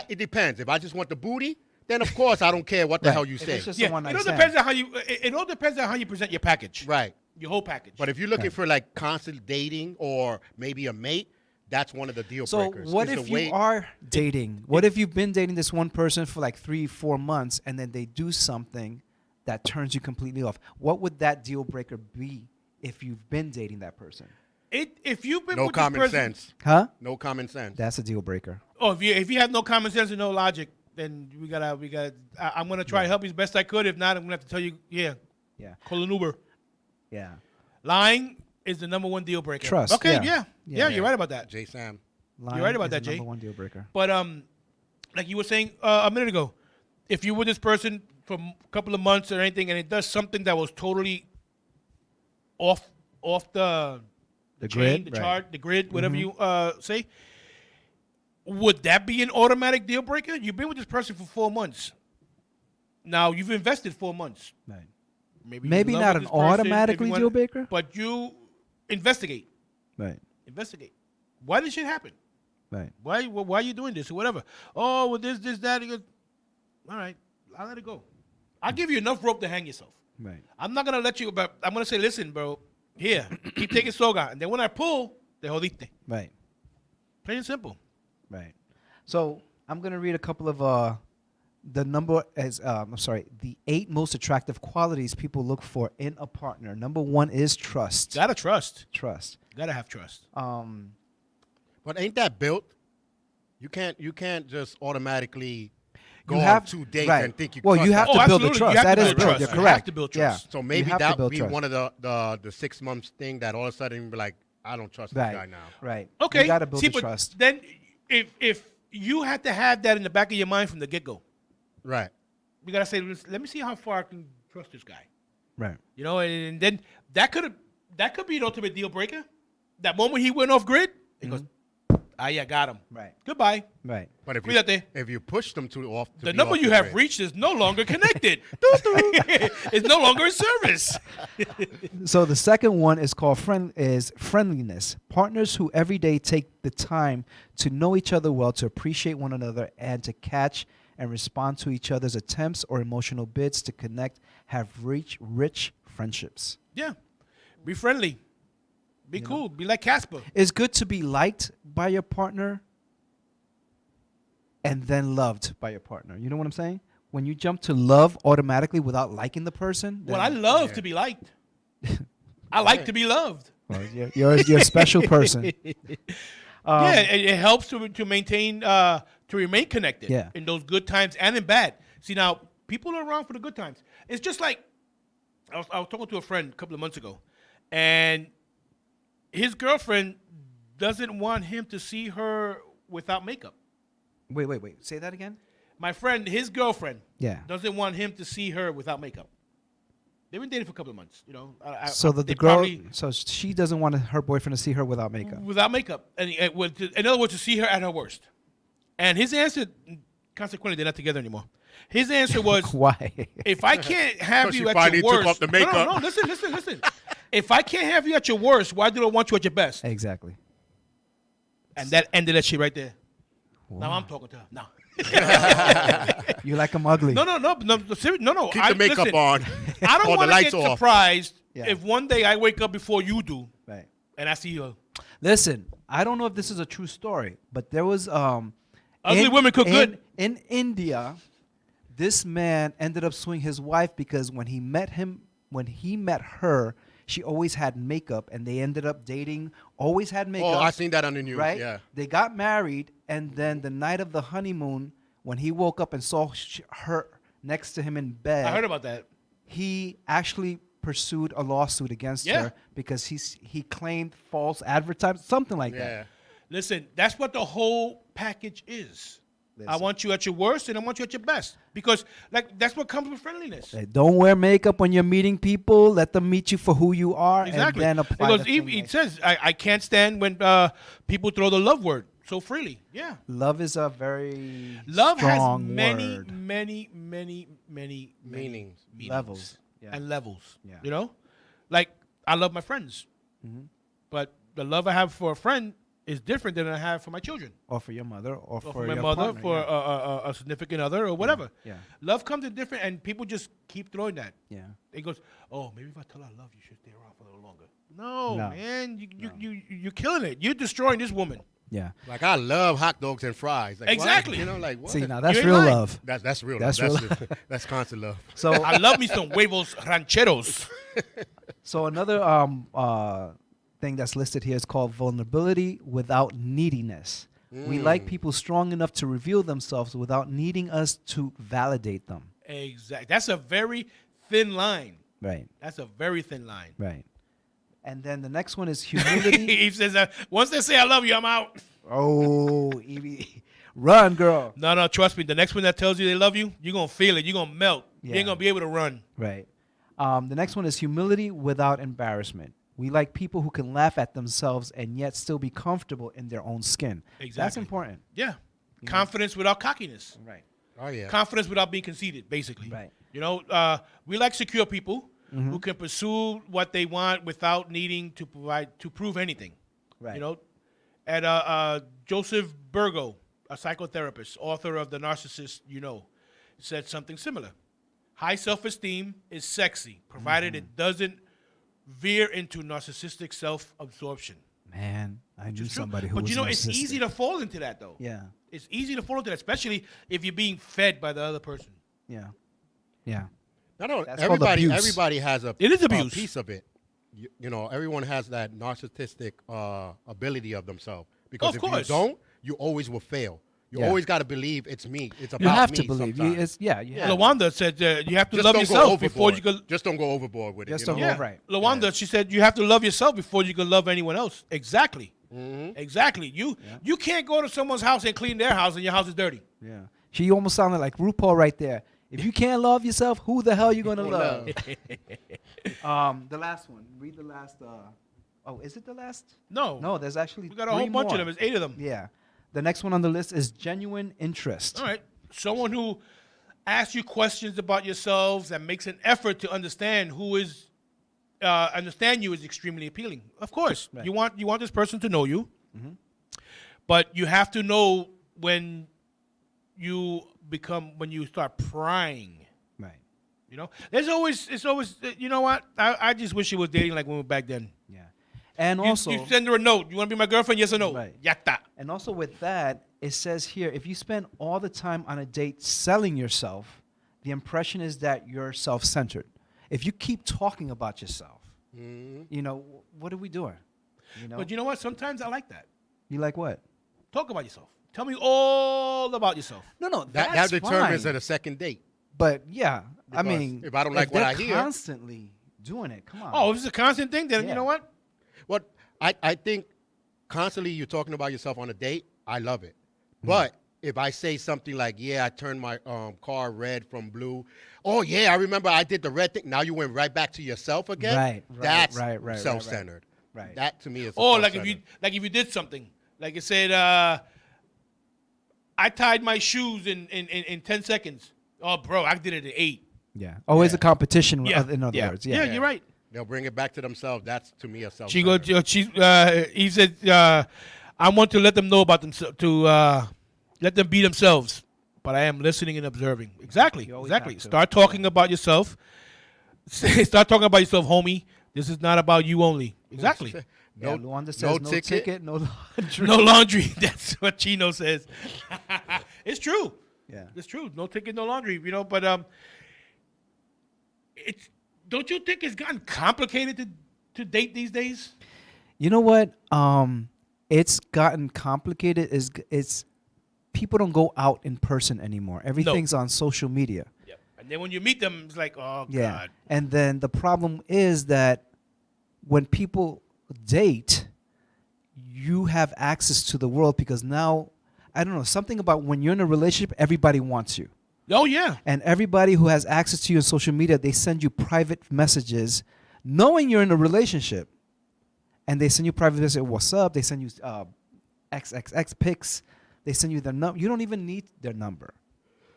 it depends. If I just want the booty, then of course I don't care what the Right. hell you If say. it's just Yeah, a one it night all stand. depends on how you. It all depends on how you present your package. Right. Your whole package. But if you're looking for like constant dating or maybe a mate, that's one of the deal So breakers. what It's if the you way- are dating? What if you've been dating this one person for like 3-4 months and then they do something that turns you completely off? What would that deal breaker be if you've been dating that person? If you've been no with common this person, sense? Huh? No common sense. That's a deal breaker. Oh, if you have no common sense and no logic, then we gotta. I'm gonna try to help you as best I could. If not, I'm gonna have to tell you, Yeah. call an Uber. Yeah. Lying is the number one deal breaker. Trust, Okay, yeah. yeah, you're right about that. J. Sam. Lying right about is that, the Jay. number one deal breaker. But like you were saying a minute ago, if you're with this person for a couple of months or anything, and it does something that was totally off the The chain, grid, the right. chart, the grid, whatever you say. Would that be an automatic deal breaker? You've been with this person for 4 months. Now you've invested 4 months. Right. Maybe not an automatically deal breaker, but you investigate. Right. Investigate. Why did shit happen? Right. Why are you doing this or whatever? Oh, well, this, that. He goes, all right, I'll let it go. I'll give you enough rope to hang yourself. Right. I'm not gonna let you, but I'm gonna say, listen, bro, here, keep taking soga, and then when I pull, te jodiste. Right. Plain and simple. Right. So I'm gonna read a couple of the 8 most attractive qualities people look for in a partner. Number 1 is trust. Gotta trust. Trust. Gotta have trust. But ain't that built? You can't just automatically go You on have 2 dates right. and think you. Well, trust you have that. to build the absolutely. trust. You have That to is build built. trust. You're You correct. have to build trust. Yeah. So You maybe have to that build would be trust. one of the 6 months thing that all of a sudden you be like, I don't trust this Right. guy now. Right. Okay. You got to build See, the but trust. Then, if you had to have that in the back of your mind from the get go, Right. you gotta say, let me see how far I can trust this guy. Right. You know, and then that could be an ultimate deal breaker. That moment he went off grid, he goes, yeah, got him. Right. Goodbye. Right. But Cuídate. if you push them to off, to The be number off you the have grid. reached is no longer connected. It's no longer in service. So the second one is called friendliness. Partners who every day take the time to know each other well, to appreciate one another, and to catch and respond to each other's attempts or emotional bids to connect, have rich friendships. Yeah. Be friendly. Be cool. Be like Casper. It's good to be liked by your partner and then loved by your partner. You know what I'm saying? When you jump to love automatically without liking the person. Well, I love to be liked. I like to be loved. Well, you're a special person. Yeah, it helps to maintain, to remain connected Yeah. in those good times and in bad. See, now, people are around for the good times. It's just like, I was talking to a friend a couple of months ago, and his girlfriend doesn't want him to see her without makeup. Wait. Say that again? My friend, his girlfriend, Yeah. doesn't want him to see her without makeup. They've been dating for a couple of months, you know. So that they the girl, probably- so she doesn't want her boyfriend to see her without makeup. without makeup, and in other words, to see her at her worst. And his answer, consequently, they're not together anymore. His answer was, Why? if I can't have 'Cause you she at finally your took worst, off the makeup. No, listen. If I can't have you at your worst, why do I want you at your best? Exactly. And that ended that shit right there. Now I'm talking to her. No. You like them ugly. No. No. Keep the makeup listen, on. I don't or the want to lights get off. surprised Yeah. if one day I wake up before you do Right. and I see you. Listen, I don't know if this is a true story, but there was Ugly women cook good. In India. This man ended up suing his wife because when he met her, she always had makeup, and they ended up dating. Always had makeup. Oh, I seen that on the news. Right? Yeah. They got married, and then the night of the honeymoon, when he woke up and saw her next to him in bed, I heard about that. he actually pursued a lawsuit against Yeah. her because he claimed false advertising, something like Yeah. that. Listen, that's what the whole package is. I Listen. want you at your worst and I want you at your best. Because that's what comes with friendliness. Hey, don't wear makeup when you're meeting people. Let them meet you for who you are, Exactly. and then apply. Because the thing it that- says, I can't stand when people throw the love word so freely. Yeah. love is a very Love has strong many, word. many Meanings. Levels. Yeah. and levels. Yeah. You know? Like, I love my friends. But the love I have for a friend is different than I have for my children. Or for your mother, or Or for for my your mother, partner, for yeah. a significant other, or whatever. Yeah. Love comes in different, and people just keep throwing that. Yeah. It goes, oh, maybe if I tell her I love you, she'll stay around for a little longer. No, No. man, you're killing it. You're destroying this woman. Yeah. Like I love hot dogs and fries. Like, what? Exactly. You know, like what? See, now that's You ain't real lying. love. That's real. That's love. real That's constant love. So, I love me some huevos rancheros. so another thing that's listed here is called vulnerability without neediness. We like people strong enough to reveal themselves without needing us to validate them. Exactly. That's a very thin line. Right. That's a very thin line. Right. And then the next one is humility. He says, once they say I love you, I'm out. Oh, Evie. Run, girl. No, trust me. The next one that tells you they love you, you're going to feel it. You're going to melt. You Yeah. ain't going to be able to run. Right. The next one is humility without embarrassment. We like people who can laugh at themselves and yet still be comfortable in their own skin. That's Exactly. important. Yeah. Confidence without cockiness. Right. Oh yeah. Confidence without being conceited, basically. Right. You know, we like secure people who can pursue what they want without needing to prove anything. Right. You know, and Joseph Burgo, a psychotherapist, author of The Narcissist You Know, said something similar. High self-esteem is sexy, provided it doesn't veer into narcissistic self-absorption. Man, I knew It's true. somebody who but was you know, it's narcissistic. easy to fall into that, though. Yeah. It's easy to fall into that, especially if you're being fed by the other person. Yeah. Yeah. No, That's called abuse. everybody has a It is abuse. piece of it. You know, everyone has that narcissistic ability of themselves. Because Of if course. you don't, you always will fail. You Yeah. always got to believe it's me. It's about You have me to believe. sometimes. You have Lawanda said you have to Just love don't go yourself before overboard. you can. Just don't go overboard with it. Just you don't know? go right. Lawanda, she said you have to love yourself before you can love anyone else. Exactly. Exactly. You can't go to someone's house and clean their house and your house is dirty. Yeah. She almost sounded like RuPaul right there. If you can't love yourself, who the hell you gonna love? The last one. Read the last. Oh, is it the last? No. No, there's actually We got a whole 3 bunch more. of them. There's 8 of them. Yeah. The next one on the list is genuine interest. All right. Someone who asks you questions about yourselves and makes an effort to understand understand you is extremely appealing. Of course, Right. you want this person to know you, but you have to know when you start prying. Right. You know, it's always you know what? I just wish it was dating like when we were back then. Yeah. And also, You send her a note. You want to be my girlfriend? Yes or no? Right. Yatta. and also with that, it says here, if you spend all the time on a date selling yourself, the impression is that you're self-centered. If you keep talking about yourself, you know, what are we doing? You know, But you know what? Sometimes I like that. you like what? Talk about yourself. Tell me all about yourself. No, That that's determines fine. at a second date. But yeah, I Because mean, if I don't like what I they're hear- constantly doing it. Come on. Oh, if it's a constant thing, then Yeah. you know what? What I think constantly you're talking about yourself on a date, I love it. But if I say something like, yeah, I turned my car red from blue. Oh, yeah, I remember I did the red thing. Now you went right back to yourself again. Right, That's right, self-centered. right. That to me is Oh, like if self-centered. you did something, like it said, I tied my shoes in 10 seconds. Oh, bro, I did it in 8. Yeah. Always a competition. Yeah, In other words. Yeah. you're right. They'll bring it back to themselves. That's to me a self-centered. He said, I want to let them know about themselves, to let them be themselves, but I am listening and observing. Exactly, You always exactly. have to. Start talking about yourself. Start talking about yourself, homie. This is not about you only. Exactly. Yeah, Luanda says no ticket, no laundry. No laundry. That's what Chino says. It's true. Yeah. It's true. No ticket, no laundry. You know, but it's. Don't you think it's gotten complicated to date these days? You know what? It's gotten complicated. It's people don't go out in person anymore. Everything's on social media. Yep. And then when you meet them, it's like, oh Yeah. God. And then the problem is that when people date, you have access to the world because now, I don't know, something about when you're in a relationship, everybody wants you. Oh yeah. And everybody who has access to you on social media, they send you private messages knowing you're in a relationship. And they send you private messages, what's up? They send you XXX pics. They send you their number. You don't even need their number.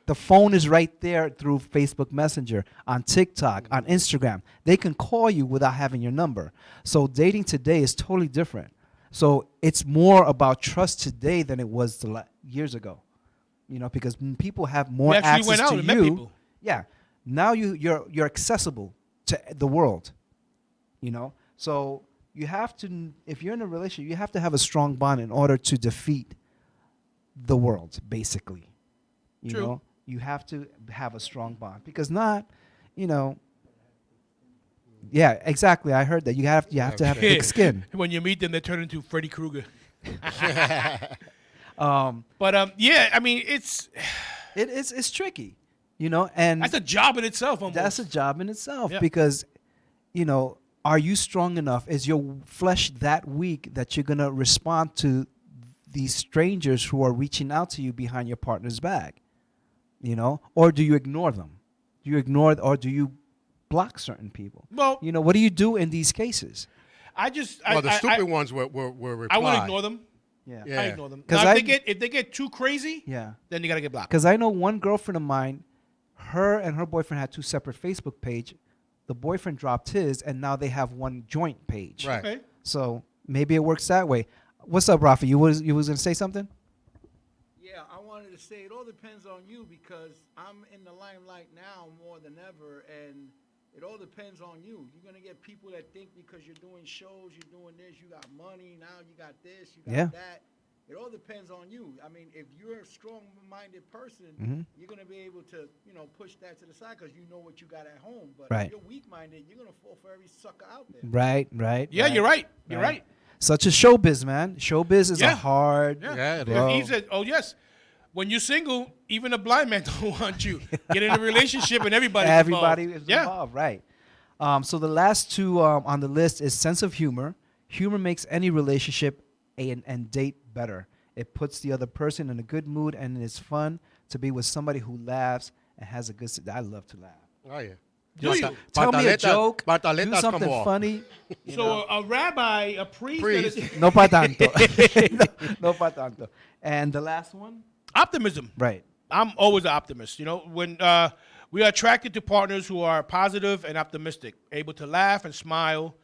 The phone is right there through Facebook Messenger, on TikTok, on Instagram. They can call you without having your number. So dating today is totally different. So it's more about trust today than it was years ago. You know, because people have more We actually access went out to and met you. people. Yeah. Now you're accessible to the world. You know? So you have to, if you're in a relationship, you have to have a strong bond in order to defeat the world, basically. You True. know? You have to have a strong bond. Because not, you know, yeah, exactly. I heard that. You have to have thick skin. When you meet them, they turn into Freddy Krueger. Um, But yeah, I mean, it's it's tricky, you know, and that's a job in itself. Almost. that's a job in itself Yeah. because, you know, are you strong enough? Is your flesh that weak that you're gonna respond to these strangers who are reaching out to you behind your partner's back? You know, or do you ignore them? Do you ignore or do you block certain people? Well, You know, what do you do in these cases? Well, the stupid ones were I replied. would ignore them. Yeah. Yeah. I ignore them. 'Cause Now, I- if they get too crazy, Yeah. then you gotta get blocked. Because I know one girlfriend of mine, her and her boyfriend had 2 separate Facebook pages. The boyfriend dropped his, and now they have one joint page. Right. Okay. So maybe it works that way. What's up, Rafa? You was gonna say something? Yeah, I wanted to say it all depends on you because I'm in the limelight now more than ever, and it all depends on you. You're gonna get people that think because you're doing shows, you're doing this, you got money, now you got this, you got Yeah. that. It all depends on you. I mean, if you're a strong-minded person, Mhm. you're gonna be able to, push that to the side because you know what you got at home. But Right. if you're weak-minded, you're gonna fall for every sucker out there. Right. Yeah, you're right. You're right. Such as showbiz, man. Showbiz is a Yeah. hard. Yeah, it If bro. he said, "Oh yes," when you're single, even a blind man don't want you. Get in a relationship and Everybody involved. is Yeah. involved, right? So the last two on the list is sense of humor. Humor makes any relationship and date better. It puts the other person in a good mood, and it's fun to be with somebody who laughs and has a good. I love to laugh. Oh yeah. Do you? Tell me a joke. Do Pantaletas come something off. funny. you know. So a rabbi, a priest, Priest. that is No pa tanto. no pa tanto. And the last one, optimism. right? I'm always an optimist. When we are attracted to partners who are positive and optimistic, able to laugh and smile.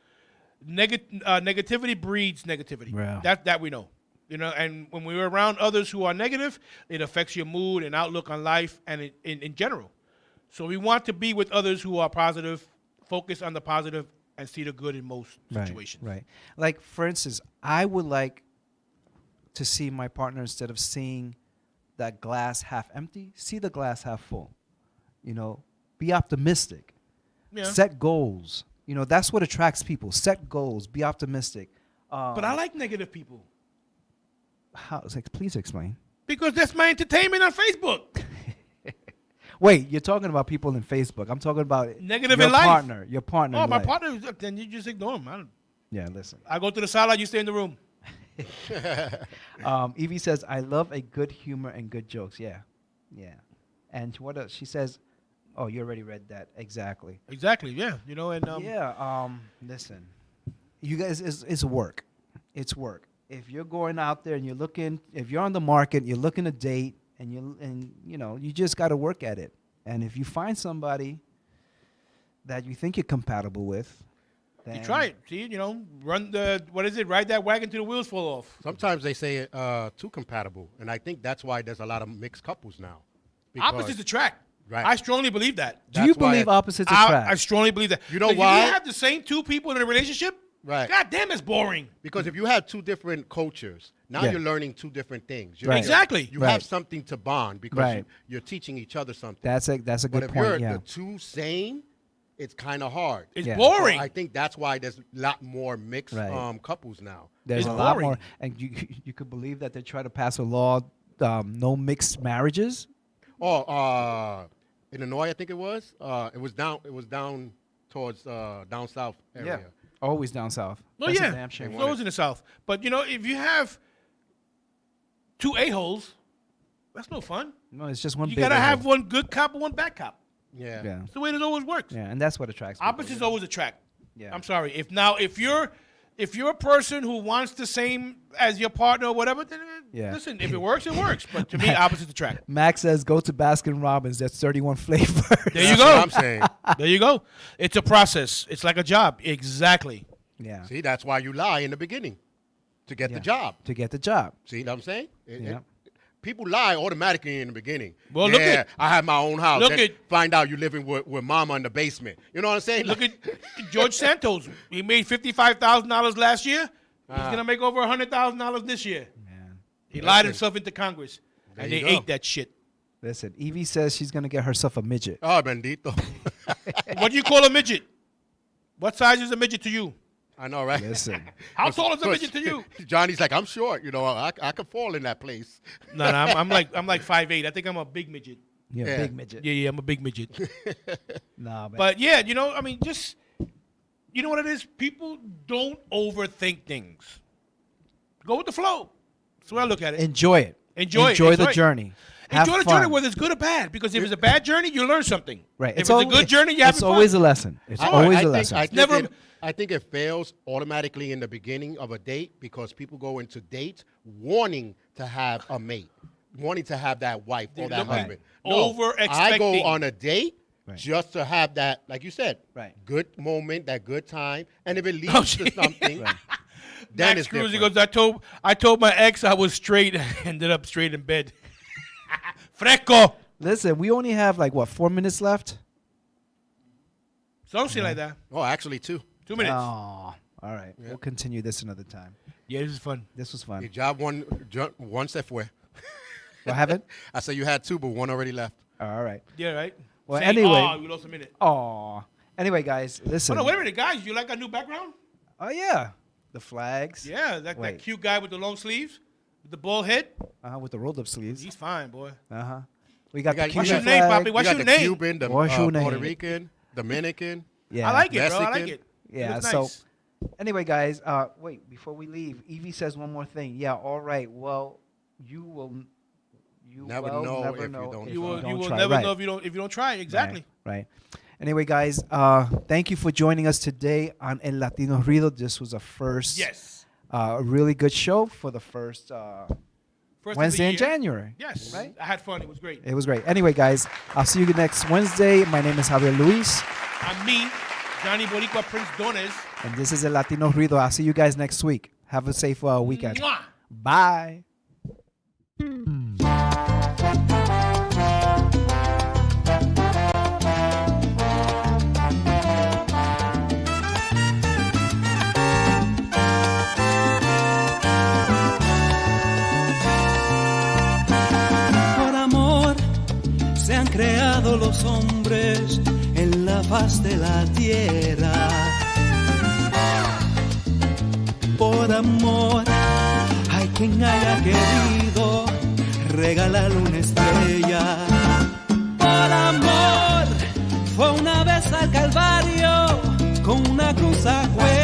Negativity breeds negativity. Wow. That we know. And when we're around others who are negative, it affects your mood and outlook on life and in general. So we want to be with others who are positive, focus on the positive, and see the good in most situations. Right. Like, for instance, I would like to see my partner, instead of seeing that glass half empty, see the glass half full. Be optimistic. Yeah. Set goals. That's what attracts people. Set goals. Be optimistic. But I like negative people Please explain. because that's my entertainment on Facebook. Wait, you're talking about people in Facebook. I'm talking about Negative your in life. partner. Your partner. Oh, in my life. partner, then you just ignore him. Yeah, listen. I go to the sala, you stay in the room. Evie says, I love a good humor and good jokes. Yeah. And what else? She says, oh, you already read that. Exactly. Exactly, yeah. Listen, you guys, it's work. It's work. If you're going out there and you're looking, if you're on the market, you're looking to date, and you just got to work at it. And if you find somebody that you think you're compatible with, then You try it. See, ride that wagon till the wheels fall off. Sometimes they say too compatible, and I think that's why there's a lot of mixed couples now. Opposites attract. Right. I strongly believe that. Do you That's why believe opposites attract? I strongly believe that. You know Like, why? If you have the same two people in a relationship, Right. God damn, it's boring. Because if you have two different cultures, now Yeah. you're learning two different things. Right. Exactly. You Right. have something to bond because Right. you're teaching each other something. That's a but good if point. you're Yeah. the two same, it's kind of hard. It's Yeah. boring. So I think that's why there's a lot more mixed Right. couples now. There's It's a lot boring. more, and you could believe that they try to pass a law, no mixed marriages. Oh, Illinois, I think it was. It was down towards down south area. Always down south. Well, That's a yeah. damn shame. It's always in the South. But, if you have two a-holes, that's no fun. No, it's just one. You big got to have hole. one good cop and one bad cop. Yeah. Yeah, That's the way it always works. yeah, and that's what attracts people, Opposites always attract. Yeah. I'm sorry. If you're a person who wants the same as your partner or whatever, then Yeah. listen, if it works, it works. But to me, opposites attract. Max says, go to Baskin Robbins. That's 31 flavors. There you That's go. what I'm saying. There you go. It's a process. It's like a job. Exactly. Yeah. See, that's why you lie in the beginning to get Yeah. the job. To get the job. See what I'm saying? Yeah. People lie automatically in the beginning. Well, look at- I have my own house. look Then at- find out you living with mama in the basement. You know what I'm saying? Look at George Santos. He made $55,000 last year. He's going to make over $100,000 this year. Man. He lied himself into Congress. And There they you go. ate that shit. Listen, Evie says she's going to get herself a midget. Oh, bendito. What do you call a midget? What size is a midget to you? I know, right? Listen. How tall is a midget to you? Johnny's like, I'm short. I could fall in that place. No, I'm like 5'8". I think I'm a big midget. You're a Yeah. big midget. Yeah, I'm a big midget. Nah, man. But yeah, just you know what it is? People don't overthink things. Go with the flow. That's the way I look at it. enjoy it. Enjoy Enjoy the it. journey. Have Enjoy the fun. journey, whether it's good or bad. Because if it's a bad journey, you learn something. Right. If it's a good journey, you have It's fun. always a lesson. It's always a lesson. I think it fails automatically in the beginning of a date because people go into dates wanting to have a mate, wanting to have that wife or that look at husband. over-expecting. I go on a date Right. just to have that, like you said, Right. good moment, that good time, and if it leads to something, Right. then Max it's Cruz, he different. goes, I told my ex I was straight. Ended up straight in bed. Fresco. Listen, we only have like, what, 4 minutes left? Something like that. Oh, actually, 2. 2 minutes. Oh, all right. We'll continue this another time. Yeah, this is fun. This was fun. Your job one se fue. What happened? I said you had 2, but 1 already left. All right. Yeah, right? Well, Saying, anyway. Oh, we lost a minute. Oh. Anyway, guys, listen. Oh, no, wait a minute, guys. You like our new background? Oh, yeah. The flags. Yeah, that Wait. cute guy with the long sleeves, with the bald head. With the rolled up sleeves. He's fine, boy. We got the What's Cuban your name, flag. Papi? What's you got your the name? Cuban, the What's your Puerto name? Rican, Dominican. Yeah. I like it, bro. I like Mexican. it. It Yeah, looks so nice. anyway, guys, wait, before we leave, Evie says one more thing. Yeah, all right. Well, you will Never know if you don't You will, don't you will try. never Right. know if you don't try. Exactly. Right. Anyway, guys, thank you for joining us today on El Latino Rudio. This was a first, Yes. a really good show for the first First of the Wednesday in year. January. Yes. Right? I had fun. It was great. It was great. Anyway, guys, I'll see you next Wednesday. My name is Javier Luis, And me, Johnny Boricua Prince Dones. and this is El Latino Rudio. I'll see you guys next week. Have a safe weekend. Mwah. Bye. Por amor se han creado los hombres en la faz de la tierra. Por amor hay quien haya querido regalarle una estrella. Por amor fue una vez al Calvario con una cruz a cuello.